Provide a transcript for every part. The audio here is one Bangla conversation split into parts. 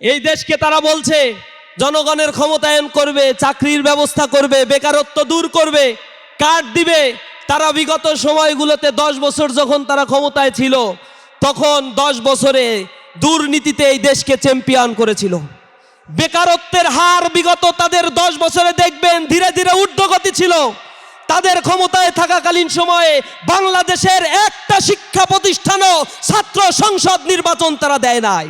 এই দেশকে তারা বলছে জনগণের ক্ষমতায়ন করবে, চাকরির ব্যবস্থা করবে, বেকারত্ব দূর করবে, কার্ড দিবে। তারা বিগত সময়গুলোতে 10 বছর যখন তারা ক্ষমতায় ছিল, তখন 10 বছরে দুর্নীতিতে এই দেশকে চ্যাম্পিয়ন করেছিল। বেকারত্বের হার বিগত তাদের 10 বছরে দেখবেন ধীরে ধীরে ঊর্ধ্বগতি ছিল। তাদের ক্ষমতায় থাকাকালীন সময়ে বাংলাদেশের একটা শিক্ষা প্রতিষ্ঠানও ছাত্র সংসদ নির্বাচন তারা দেয় নাই।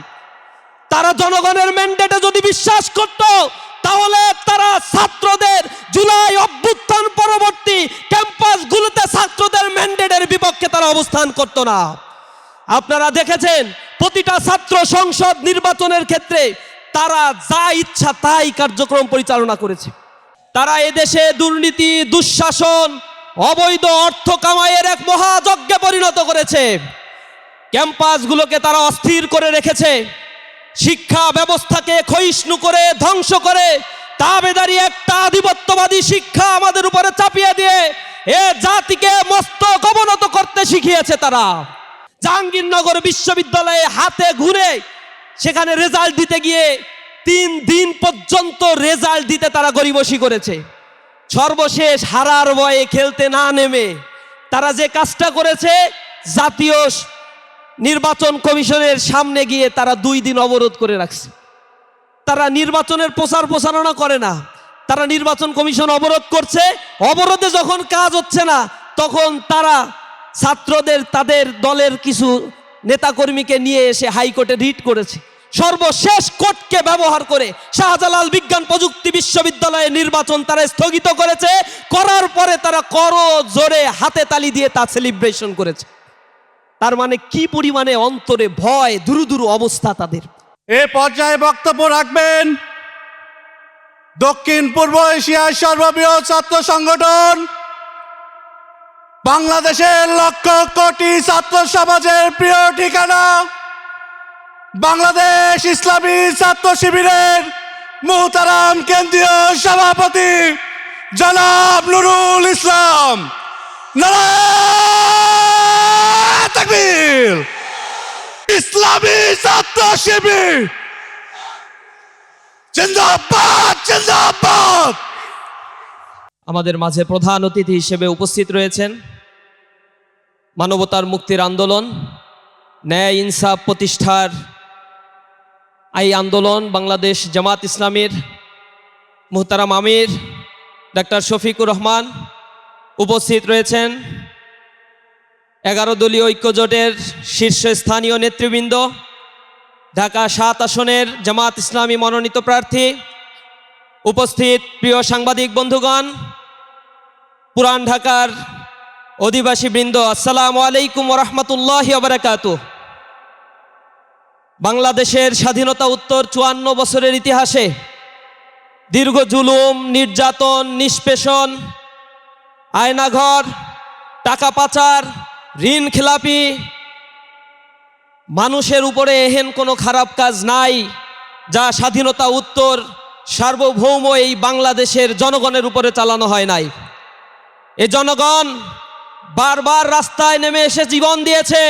তারা জনগণের ম্যান্ডেটে যদি বিশ্বাস করত, তাহলে তারা ছাত্রদের জুলাই অভ্যুত্থান পরবর্তী ক্যাম্পাসগুলোতে ছাত্রদের ম্যান্ডেটের বিপক্ষে তারা অবস্থান করত না। আপনারা দেখেছেন প্রতিটা ছাত্র সংসদ নির্বাচনের ক্ষেত্রে তারা যা ইচ্ছা তাই কার্যক্রম পরিচালনা করেছে। তারা এদেশে দুর্নীতি, দুঃশাসন, অবৈধ অর্থ কামাইয়ের এক মহাযজ্ঞে পরিণত করেছে। ক্যাম্পাসগুলোকে তারা অস্থির করে রেখেছে। শিক্ষা ব্যবস্থাকে ক্ষয়িষ্ণু করে, ধ্বংস করে, তাবেদারি একটা আধিপত্যবাদী শিক্ষা আমাদের উপরে চাপিয়ে দিয়ে এ জাতিকে মস্তক অবনত করতে শিখিয়েছে তারা। জাহাঙ্গীরনগর বিশ্ববিদ্যালয়ে হাতে ঘুরে সেখানে রেজাল্ট দিতে গিয়ে 3 দিন পর্যন্ত রেজাল্ট দিতে তারা গরিবসী করেছে। সর্বশেষ হারার ভয়ে খেলতে না নেমে তারা যে কাজটা করেছে, জাতীয় নির্বাচন কমিশনের সামনে গিয়ে তারা 2 দিন অবরোধ করে রাখছে। তারা নির্বাচনের প্রচারণা করে না, তারা নির্বাচন কমিশন অবরোধ করছে। অবরোধে যখন কাজ হচ্ছে না, তখন তারা ছাত্রদের, তাদের দলের কিছু নেতাকর্মীকে নিয়ে এসে হাইকোর্টে রিট করেছে। সর্বশেষ কোর্টকে ব্যবহার করে শাহজালাল বিজ্ঞান প্রযুক্তি বিশ্ববিদ্যালয়ের নির্বাচন তারা স্থগিত করেছে। করার পরে তারা করজোরে হাতে তালি দিয়ে তা সেলিব্রেশন করেছে। তার মানে কি পরিমাণে অন্তরে ভয়, দুরু অবস্থা তাদের। এ পর্যায়ে বক্তব্য রাখবেন দক্ষিণ পূর্ব এশিয়ার সর্ববৃহৎ ছাত্র সংগঠন, বাংলাদেশের লক্ষ কোটি ছাত্র সমাজের প্রিয় ঠিকানা, বাংলাদেশ ইসলামী ছাত্র শিবিরের মুহতারাম কেন্দ্রীয় সভাপতি জনাব নুরুল ইসলাম। নারায়ে তাকবীর। ইসলামী ছাত্র শিবির জিন্দাবাদ, জিন্দাবাদ। আমাদের মাঝে প্রধান অতিথি হিসেবে উপস্থিত রয়েছেন মানবতার মুক্তির আন্দোলন, ন্যায় ইনসাফ প্রতিষ্ঠার এই আন্দোলন বাংলাদেশ জামাত ইসলামীর মুহতারাম আমির ডাক্তার শফিকুর রহমান। উপস্থিত রয়েছেন 11 দলীয় ঐক্যজোটের শীর্ষস্থানীয় নেতৃবৃন্দ, ঢাকা 7 আসনের জামাত ইসলামী মনোনীত প্রার্থী, উপস্থিত প্রিয় সাংবাদিক বন্ধুগণ, পুরান ঢাকার অধিবাসী বৃন্দ, আসসালামু আলাইকুম ওয়া রাহমাতুল্লাহি ওয়া বারাকাতুহু। বাংলাদেশের স্বাধীনতা উত্তর 54 বছরের ইতিহাসে দীর্ঘ জুলুম, নির্যাতন, নিষ্পেষণ, আয়নাঘর, টাকা পাচার, ঋণ খেলাপি, মানুষের উপরে এহেন কোনো খারাপ কাজ নাই যা স্বাধীনতা উত্তর সার্বভৌম এই বাংলাদেশের জনগণের উপরে চালানো হয় নাই। এই জনগণ বারবার রাস্তায় নেমে এসে জীবন দিয়েছে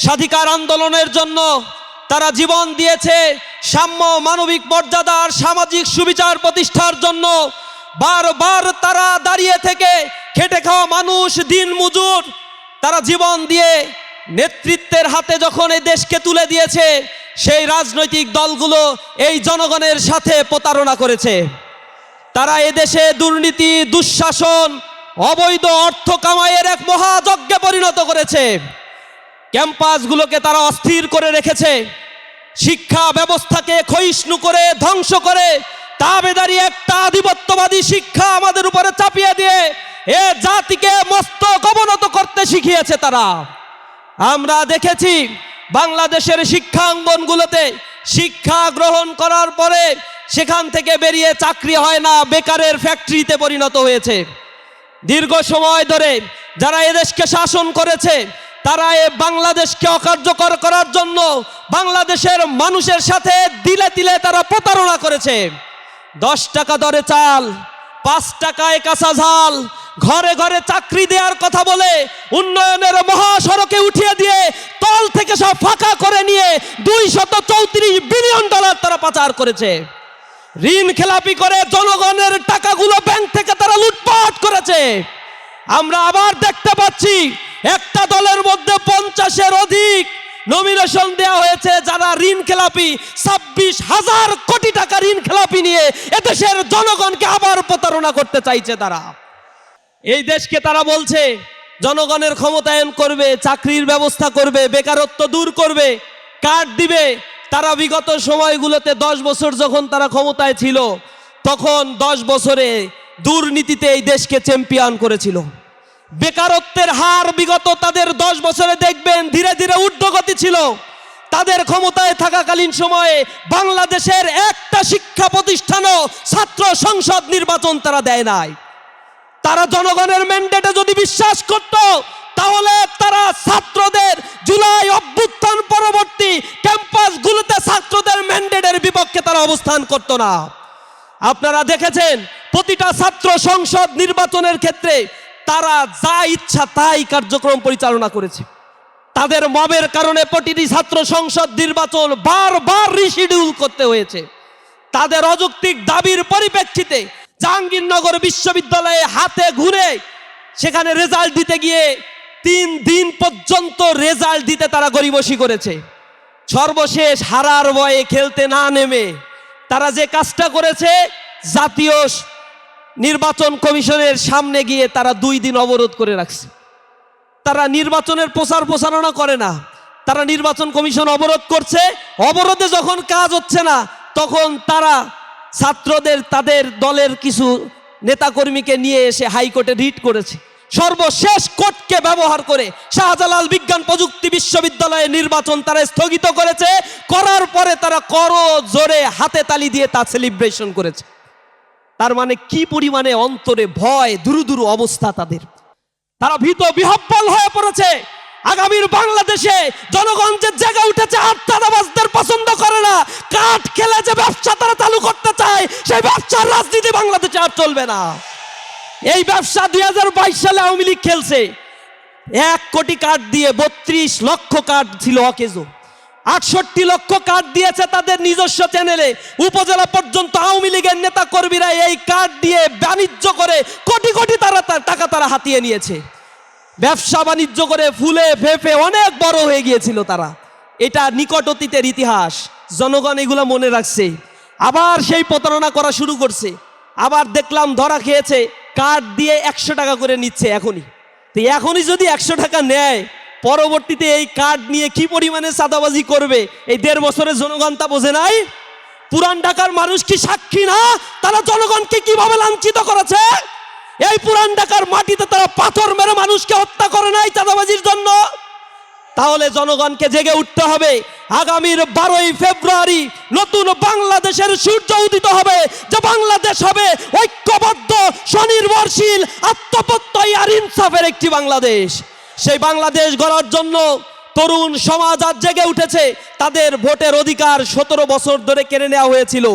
স্বাধিকার আন্দোলনের জন্য। তারা জীবন দিয়েছে সাম্য, মানবিক মর্যাদা আর সামাজিক সুবিচার প্রতিষ্ঠার জন্য। বারবার তারা দাঁড়িয়ে থেকে খেটে খাওয়া মানুষ, দিন মজুর, তারা জীবন দিয়ে নেতৃত্বের হাতে যখন এই দেশকে তুলে দিয়েছে, সেই রাজনৈতিক দলগুলো এই জনগণের সাথে প্রতারণা করেছে। তারা এদেশে দুর্নীতি, দুঃশাসন, অবৈধ অর্থ কামাইয়ের এক মহাযজ্ঞে পরিণত করেছে। ক্যাম্পাসগুলোকে তারা অস্থির করে রেখেছে। শিক্ষা ব্যবস্থাকে ক্ষয়িষ্ণু করে, ধ্বংস করে, তাবেদারি একটা আধিপত্যবাদী শিক্ষা আমাদের উপরে চাপিয়ে দিয়ে এ জাতিকে মস্তক অবনত করতে শিখিয়েছে তারা। আমরা দেখেছি বাংলাদেশের শিক্ষাঙ্গনগুলোতে শিক্ষা গ্রহণ করার পরে সেখান থেকে বেরিয়ে চাকরি হয় না, বেকারের ফ্যাক্টরিতে পরিণত হয়েছে। দীর্ঘ সময় ধরে যারা এদেশকে শাসন করেছে, তারা এ বাংলাদেশকে অকার্যকর করার জন্য বাংলাদেশের মানুষের সাথে দিলে দিলে তারা প্রতারণা করেছে। 10 টাকা দরে চাল, 5 টাকায় কাঁচা ঝাল, ঘরে ঘরে চাকরি দেওয়ার কথা বলে উন্নয়নের মহাসড়কে উঠিয়ে দিয়ে তল থেকে সব ফাঁকা করে নিয়ে $234 বিলিয়ন তারা পাচার করেছে। ঋণ খেলাপি করে জনগণের টাকাগুলো ব্যাংক থেকে তারা লুটপাট করেছে। আমরা আবার দেখতে পাচ্ছি একটা দলের মধ্যে 50-এর অধিক নমিনেশন দেওয়া হয়েছে যারা ঋণ খেলাপি, 26,000 কোটি টাকা ঋণ খেলাপি নিয়ে এদেশের জনগণকে আবার প্রতারণা করতে চাইছে। তারা এই দেশকে তারা বলছে জনগণের ক্ষমতায়ন করবে, চাকরির ব্যবস্থা করবে, বেকারত্ব দূর করবে, কার্ড দিবে। তারা বিগত সময়গুলোতে 10 বছর যখন তারা ক্ষমতায় ছিল তখন 10 বছরে দুর্নীতিতে এই দেশকে চ্যাম্পিয়ন করেছিল। বেকারত্বের হার বিগত তাদের 10 বছরে দেখবেন ধীরে ধীরে ঊর্ধ্বগতি ছিল। তাদের ক্ষমতায় থাকাকালীন সময়ে বাংলাদেশের একটা শিক্ষা প্রতিষ্ঠানও ছাত্র সংসদ নির্বাচন তারা দেয় নাই। তারা জনগণের ম্যান্ডেটে যদি বিশ্বাস করত তাহলে তারা ছাত্রদের জুলাই অভ্যুত্থান পরবর্তী ক্যাম্পাসগুলোতে ছাত্রদের ম্যান্ডেটের বিপক্ষে তারা অবস্থান করত না। আপনারা দেখেছেন প্রতিটা ছাত্র সংসদ নির্বাচনের ক্ষেত্রে তারা যা ইচ্ছা তাই কার্যক্রম পরিচালনা করেছে। তাদের মবের কারণে প্রতিটি ছাত্র সংসদ নির্বাচন বারবার রিশিডিউল করতে হয়েছে। তাদের অযৌক্তিক দাবির পরিপ্রেক্ষিতে জাহাঙ্গীরনগর বিশ্ববিদ্যালয়ে হাতে ঘুরে সেখানে রেজাল্ট দিতে গিয়ে 3 দিন পর্যন্ত রেজাল্ট দিতে তারা গড়িমসি করেছে। সর্বশেষ হারার ভয়ে খেলতে না নেমে তারা যে কাজটা করেছে, জাতীয় নির্বাচন কমিশনের সামনে গিয়ে তারা 2 দিন অবরোধ করে রাখছে। তারা নির্বাচনের প্রচারণা করে না, তারা নির্বাচন কমিশন অবরোধ করছে। অবরোধে যখন কাজ হচ্ছে না তখন তারা ছাত্রদের তাদের দলের কিছু নেতাকর্মীকে নিয়ে এসে হাইকোর্টে রিট করেছে। সর্বশেষ কোর্টকে ব্যবহার করে শাহজালাল বিজ্ঞান প্রযুক্তি বিশ্ববিদ্যালয়ের নির্বাচন তারা স্থগিত করেছে। করার পরে তারা করো জোরে হাতে তালি দিয়ে তা সেলিব্রেশন করেছে। তার মানে কি পরিমাণে অন্তরে ভয়, দুরু অবস্থা তাদের। তারা ভীত বিহ্বল হয়ে পড়েছে। আগামীর বাংলাদেশে জনগণ যে জেগে উঠেছে আর চাঁদাবাজদের পছন্দ করে না, কাঠ খেলে যে ব্যবসা তারা চালু করতে চায় সেই ব্যবসার রাজনীতি বাংলাদেশে আর চলবে না। এই ব্যবসা 2022 সালে আওয়ামী লীগ খেলছে। 1 কোটি কার্ড দিয়ে 32 লক্ষ কার্ড ছিল অকেজো। 68 লক্ষ কার্ড দিয়েছে তাদের নিজস্ব চ্যানেলে। উপজেলা পর্যন্ত আওয়ামী লীগের নেতা কর্মীরা এই কার্ড দিয়ে বাণিজ্য করে কোটি কোটি টাকা তারা হাতিয়ে নিয়েছে। ব্যবসা বাণিজ্য করে ফুলে ফেঁপে অনেক বড় হয়ে গিয়েছিল তারা। এটা নিকট অতীতের ইতিহাস, জনগণ এগুলো মনে রাখছে। আবার সেই প্রতারণা করা শুরু করছে। আবার দেখলাম ধরা খেয়েছে, কার্ড দিয়ে 100 টাকা করে নিচ্ছে এখনই। তো এখনই যদি 100 টাকা নেয়, পরবর্তীতে এই কার্ড নিয়ে কি পরিমাণে চাঁদাবাজি করবে এই 1.5 বছরের জনগণ তা বোঝে নাই। পুরান ঢাকার মানুষ কি সাক্ষী না তারা জনগণকে কিভাবে লাঞ্ছিত করেছে? এই পুরান ঢাকার মাটিতে তারা পাথর মেরে মানুষকে হত্যা করে নাই চাঁদাবাজির জন্য। তাহলে জনগণকে জেগে উঠতে হবে। আগামীর 12ই ফেব্রুয়ারি নতুন বাংলাদেশের সূর্য উদিত হবে, যে বাংলাদেশ হবে ঐক্যবদ্ধ, স্বনির্ভরশীল, আত্মপ্রত্যয়ী আর ইনসাফের একটি বাংলাদেশ। সেই বাংলাদেশ গড়ার জন্য তরুণ সমাজ আজ জেগে উঠেছে। তাদের ভোটের অধিকার 17 বছর ধরে কেড়ে নেওয়া হয়েছিল।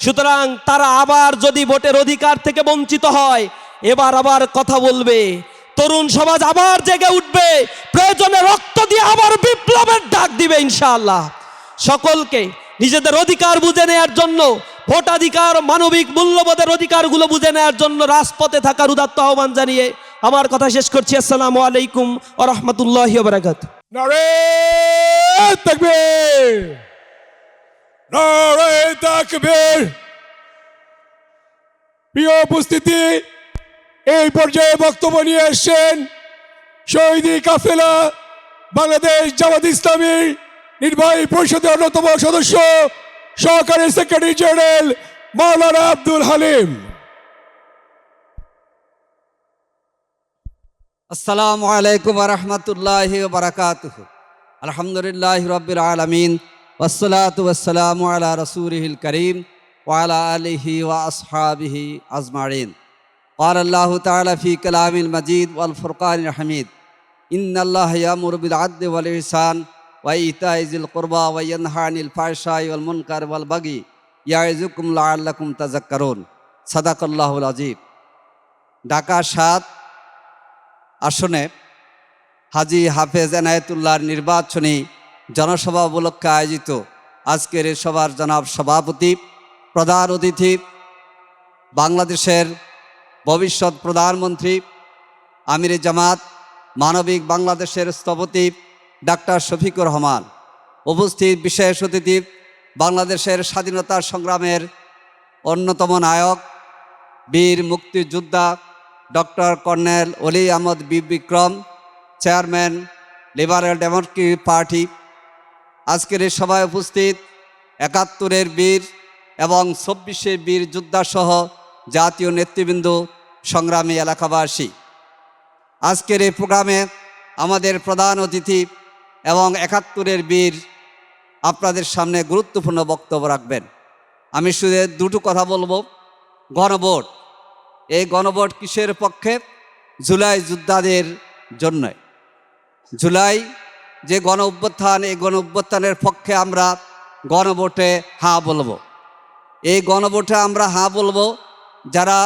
সুতরাং তারা আবার যদি ভোটের অধিকার থেকে বঞ্চিত হয়, এবার আবার কথা বলবে। তরুণ সমাজ আবার জেগে উঠবে, প্রয়োজনে রক্ত দিয়ে আবার বিপ্লবের ডাক দিবে ইনশাআল্লাহ। সকলকে নিজেদের অধিকার বুঝে নেওয়ার জন্য, ভোটাধিকার, মানবিক মূল্যবোধের অধিকারগুলো বুঝে নেওয়ার জন্য রাজপথে থাকার উদাত্ত আহ্বান জানিয়ে আমার কথা শেষ করছি। আসসালামু আলাইকুম ওয়া রাহমাতুল্লাহি ওয়া বারাকাতুহু। নারে তাকবীর, নারে তাকবীর। প্রিয় উপস্থিতি, এই পর্যায়ে বক্তব্য নিয়ে এসেছেন শহীদি কাফেলা বাংলাদেশ জামাত ইসলামীর নির্বাহী পরিষদের অন্যতম সদস্য, সহকারী সেক্রেটারি জেনারেল মাওলানা আব্দুল হালিম। আসসালামু আলাইকুম ওয়া রাহমাতুল্লাহি ওয়া বারাকাতুহু। আলহামদুলিল্লাহি রাব্বিল আলামিন, ওয়াসসালাতু ওয়াসসালামু আলা রাসূলিহিল কারীম ওয়া আলা আলিহি ওয়া আসহাবিহি আজমাইন। قال الله تعالى في كلام المجيد والفرقان الحميد إن الله يأمر بالعدل والإحسان وإيتاء ذي القربى وينهى عن الفحشاء والمنكر والبغي يعظكم لعلكم تذكرون। صدق الله العظيم। ঢাকা ৭ আসনে হাজী হাফেজ এনায়েতুল্লাহর নির্বাচনী জনসভা উপলক্ষে আয়োজিত আজকের এই সভার জনাব সভাপতি, প্রধান অতিথি, বাংলাদেশের ভবিষ্যৎ প্রধানমন্ত্রী, আমিরে জামাত, মানবিক বাংলাদেশের স্থপতি ডাক্তার শফিকুর রহমান, উপস্থিত বিশেষ অতিথি, বাংলাদেশের স্বাধীনতা সংগ্রামের অন্যতম নায়ক, বীর মুক্তিযোদ্ধা doctor colonel Oli Ahmad Bikram, chairman liberal democratic party, আজকের এই সভায় উপস্থিত ৭১-এর বীর এবং ২৪-এর বীর যোদ্ধাসহ জাতীয় নেতৃবৃন্দ, সংগ্রামী এলাকাবাসী, আজকের এই প্রোগ্রামে আমাদের প্রধান অতিথি এবং ৭১-এর বীর আপনাদের সামনে গুরুত্বপূর্ণ বক্তব্য রাখবেন। আমি শুধু দুটো কথা বলবো। গণভোট, এই গণভোট কিসের পক্ষে? জুলাই যোদ্ধাদের জন্য। জুলাই যে গণ অভ্যুত্থান, এই গণ অভ্যুত্থানের পক্ষে আমরা গণভোটে হাঁ বলবো। এই গণভোটে আমরা হাঁ বলবো। যারা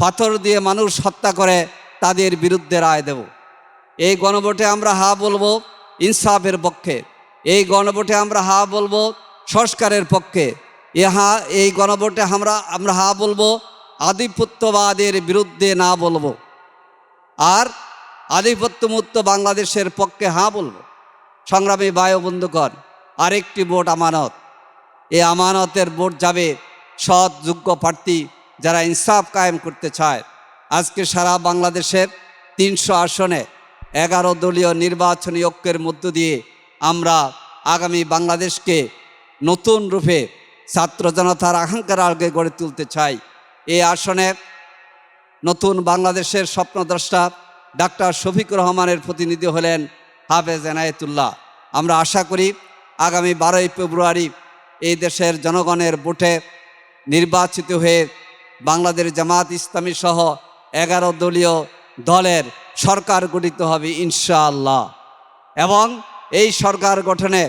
পাথর দিয়ে মানুষ হত্যা করে তাদের বিরুদ্ধে রায় দেব। এই গণভোটে আমরা হাঁ বলবো ইনসাফের পক্ষে। এই গণভোটে আমরা হাঁ বলবো সংস্কারের পক্ষে। এই গণভোটে আমরা হাঁ বলবো আধিপত্যবাদের বিরুদ্ধে না বলবো, আর আধিপত্যমুক্ত বাংলাদেশের পক্ষে হাঁ বলবো। সংগ্রামী ভাই ও বন্ধুগণ, আরেকটি ভোট আমানত। এই আমানতের ভোট যাবে সৎ যোগ্য প্রার্থী যারা ইনসাফ কায়েম করতে চায়। আজকে সারা বাংলাদেশের ৩০০ আসনে ১১ দলীয় নির্বাচনী ঐক্যের মধ্য দিয়ে আমরা আগামী বাংলাদেশকে নতুন রূপে ছাত্র জনতার আকাঙ্ক্ষার আগে গড়ে তুলতে চাই। এই আসনে নতুন বাংলাদেশের স্বপ্নদ্রষ্টা ডাক্তার শফিকুর রহমানের প্রতিনিধি হলেন হাফেজ এনায়েতুল্লাহ। আমরা আশা করি আগামী ১২ই ফেব্রুয়ারি এই দেশের জনগণের ভোটে নির্বাচিত হয়ে বাংলাদেশ জামাত ইসলামী সহ ১১ দলীয় দলের সরকার গঠিত হবে ইনশাআল্লাহ। এবং এই সরকার গঠনে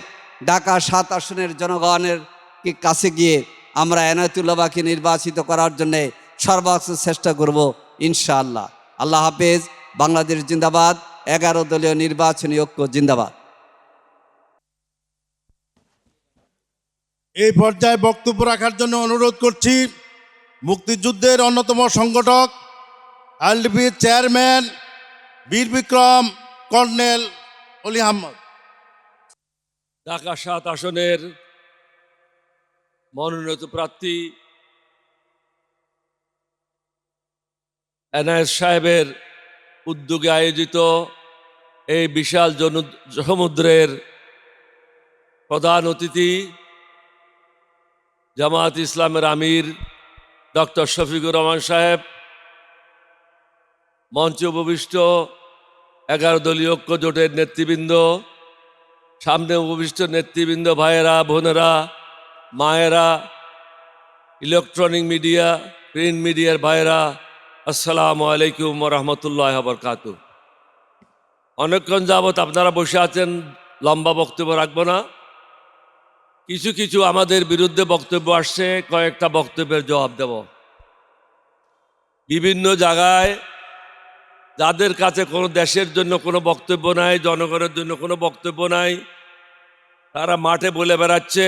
ঢাকা ৭ আসনের জনগণের কাছে গিয়ে আমরা এনায়েতুল্লাহকে নির্বাচিত করার জন্যে সর্বোচ্চ চেষ্টা করব ইনশাআল্লাহ। আল্লাহ হাফেজ। বাংলাদেশ জিন্দাবাদ। ১১ দলীয় নির্বাচনী ঐক্য জিন্দাবাদ। এই পর্যায়ে বক্তব্য রাখার জন্য অনুরোধ করছি মুক্তিযুদ্ধের অন্যতম সংগঠক, আলডিপির চেয়ারম্যান বীর বিক্রম কর্নেল অলি আহমদ। ঢাকা ৭ আসনের মনোনীত প্রার্থী এনায়েত সাহেবের উদ্যোগে আয়োজিত এই বিশাল সমুদ্রের প্রধান অতিথি জামাত ইসলামের আমির ডক্টর শফিকুর রহমান সাহেব, মঞ্চে উপবিষ্ট ১১ দলীয় ঐক্য জোটের নেতৃবৃন্দ, সামনে উপবিষ্ট নেতৃবৃন্দ, ভাইয়েরা, বোনেরা, মায়েরা, ইলেকট্রনিক মিডিয়া, প্রিন্ট মিডিয়ার ভাইয়েরা, আসসালামু আলাইকুম রহমতুল্লাহ বরকাতুহু। অনেকক্ষণ যাবৎ আপনারা বসে আছেন, লম্বা বক্তব্য রাখবো না। কিছু কিছু আমাদের বিরুদ্ধে বক্তব্য আসছে, কয়েকটা বক্তব্যের জবাব দেব। বিভিন্ন জায়গায় যাদের কাছে কোনো দেশের জন্য কোনো বক্তব্য নাই, জনগণের জন্য কোনো বক্তব্য নাই, তারা মাঠে বলে বেড়াচ্ছে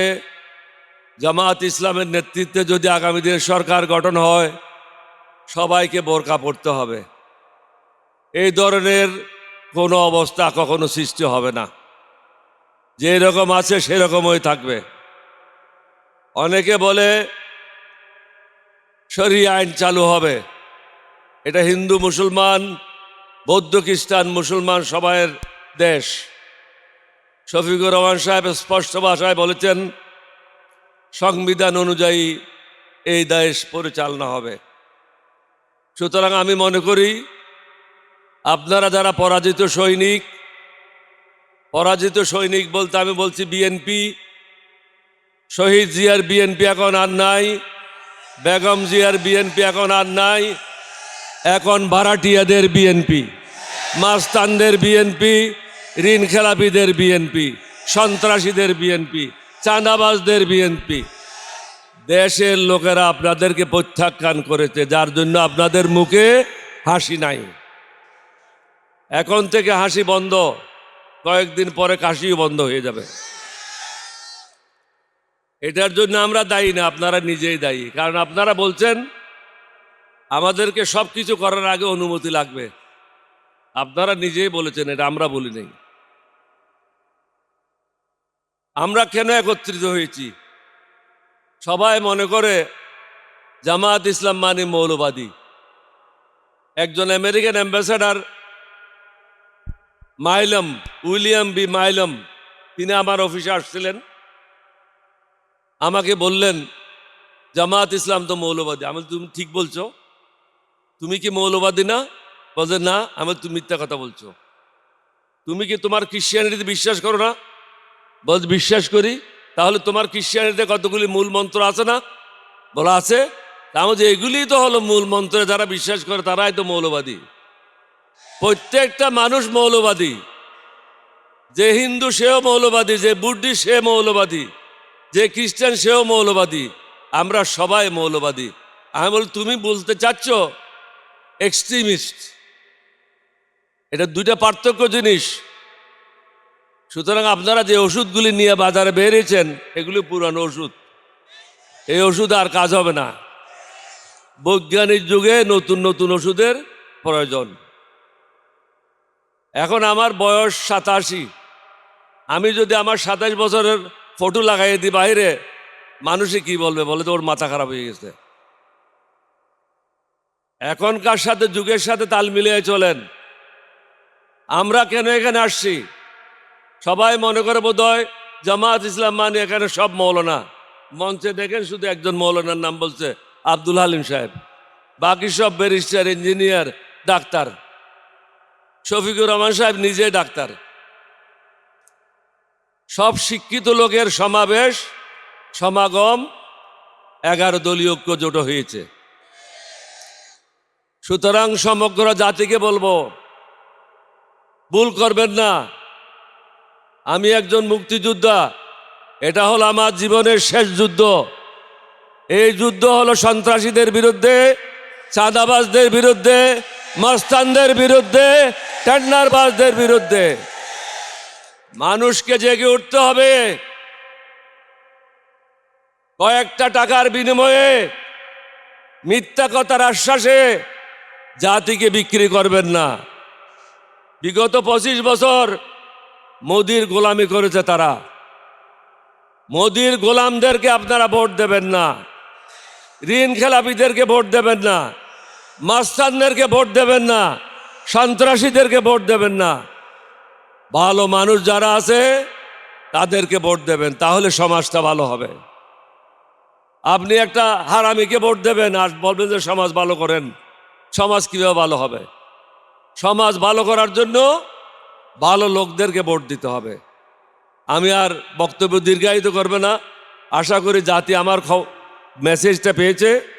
জামাত ইসলামের নেতৃত্বে যদি আগামী দিনে সরকার গঠন হয় সবাইকে বোরকা পড়তে হবে। এই ধরনের কোনো অবস্থা কখনো সৃষ্টি হবে না। যে রকম আছে সেরকমই থাকবে। অনেকে বলে শরিয়া আইন চালু হবে। এটা হিন্দু, মুসলমান, বৌদ্ধ, খ্রিস্টান, মুসলমান সবাইয়ের দেশ। শফিকুর রহমান সাহেব স্পষ্ট ভাষায় বলেছেন সংবিধান অনুযায়ী এই দেশ পরিচালনা হবে। সুতরাং আমি মনে করি আপনারা যারা পরাজিত সৈনিক বলতে আমি বলছি বিএনপি, শহীদ জিয়ার বিএনপি এখন আর নাই, বেগম জিয়ার বিএনপি এখন আর নাই, এখন ভাড়াটিয়াদের বিএনপি, মাস্তানদের বিএনপি, ঋণ খেলাপিদের বিএনপি, সন্ত্রাসীদের বিএনপি, চাঁদাবাজদের বিএনপি। দেশের লোকেরা আপনাদেরকে প্রত্যাখ্যান করেছে, যার জন্য আপনাদের মুখে হাসি নাই। এখন থেকে হাসি বন্ধ, কয়েকদিন পরে কাশিও বন্ধ হয়ে যাবে। এটার জন্য আমরা দায়ী না, আপনারা নিজেই দায়ী। কারণ আপনারা বলছেন আমাদেরকে সব কিছু করার আগে অনুমতি লাগবে। আপনারা নিজেই বলেছেন, এটা আমরা বলি নাই। আমরা কেন একত্রিত হয়েছি? সবাই মনে করে জামাত ইসলাম মানে মৌলবাদী। একজন আমেরিকান অ্যাম্বাসেডর মাইলম, উইলিয়াম বি মাইলম, তিনি আমার অফিসে আসছিলেন। আমাকে বললেন জামাত ইসলাম তো মৌলবাদী। আমি বলছি, তুমি ঠিক বলছো? তুমি কি মৌলবাদী না? বলছে না। আমি বলছি, তুমি মিথ্যা কথা বলছো। তুমি কি তোমার খ্রিস্টানিটিতে বিশ্বাস করো না? বলছে বিশ্বাস করি। তাহলে তোমার খ্রিস্টানিটিতে কতগুলি মূল মন্ত্র আছে না? বলা আছে। তা আমি বলছি, এগুলি তো হলো মূল মন্ত্রে যারা বিশ্বাস করে তারাই তো মৌলবাদী। প্রত্যেকটা মানুষ মৌলবাদী। যে হিন্দু সেও মৌলবাদী, যে বুদ্ধিস্ট সে মৌলবাদী, যে খ্রিস্টান সেও মৌলবাদী। আমরা সবাই মৌলবাদী। আমি বলি, তুমি বলতে চাচ্ছ এক্সট্রিমিস্ট। এটা দুইটা পার্থক্য জিনিস। সুতরাং আপনারা যে ওষুধগুলি নিয়ে বাজারে বেরিয়েছেন এগুলি পুরানো ওষুধ। এই ওষুধ আর কাজ হবে না। বৈজ্ঞানিক যুগে নতুন নতুন ওষুধের প্রয়োজন। এখন আমার বয়স 87। আমি যদি আমার 27 বছরের ফটো লাগাই দিই বাইরে, মানুষে কি বলবে? বলে তো ওর মাথা খারাপ হয়ে গেছে। এখনকার সাথে যুগের সাথে তাল মিলিয়ে চলেন। আমরা কেন এখানে আসছি? সবাই মনে করে বোধহয় জামাত ইসলাম মানে এখানে সব মৌলানা। মঞ্চে দেখেন শুধু একজন মৌলানার নাম বলছে, আব্দুল হালিম সাহেব। বাকি সব barrister, engineer, doctor. Shafiqur Rahman সাহেব নিজে ডাক্তার। সব শিক্ষিত লোকের সমাবেশ, সমাগম, 11 দলীয় ঐক্য জোট হয়েছে। সুতরাং সমগ্র জাতিকে বলবো, ভুল করবেন না। আমি একজন মুক্তিযোদ্ধা। এটা হলো আমার জীবনের শেষ যুদ্ধ। এই যুদ্ধ হলো সন্ত্রাসীদের বিরুদ্ধে, চাঁদাবাজদের বিরুদ্ধে, মস্তানদের বিরুদ্ধে, টেন্ডারবাজদের বিরুদ্ধে। মানুষকে জেগে উঠতে হবে। কয়েকটা টাকার বিনিময়ে, মিথ্যা কথার আশ্বাসে জাতিকে বিক্রি করবেন না। বিগত 25 বছর মোদির গোলামি করেছে তারা। মোদির গোলামদেরকে আপনারা ভোট দেবেন না। ঋণ খেলাপিদেরকে ভোট দেবেন না। মাস্তানদেরকে ভোট দেবেন না। সন্ত্রাসীদেরকে ভোট দেবেন না। ভালো মানুষ যারা আছে তাদেরকে ভোট দেবেন, তাহলে সমাজটা ভালো হবে। আপনি একটা হারামিকে ভোট দেবেন আর বলবেন যে সমাজ ভালো করেন। সমাজ কিভাবে ভালো হবে? সমাজ ভালো করার জন্য ভালো লোকদেরকে ভোট দিতে হবে। আমি আর বক্তব্য দীর্ঘায়িত করবে না। আশা করি জাতি আমার মেসেজটা পেয়েছে।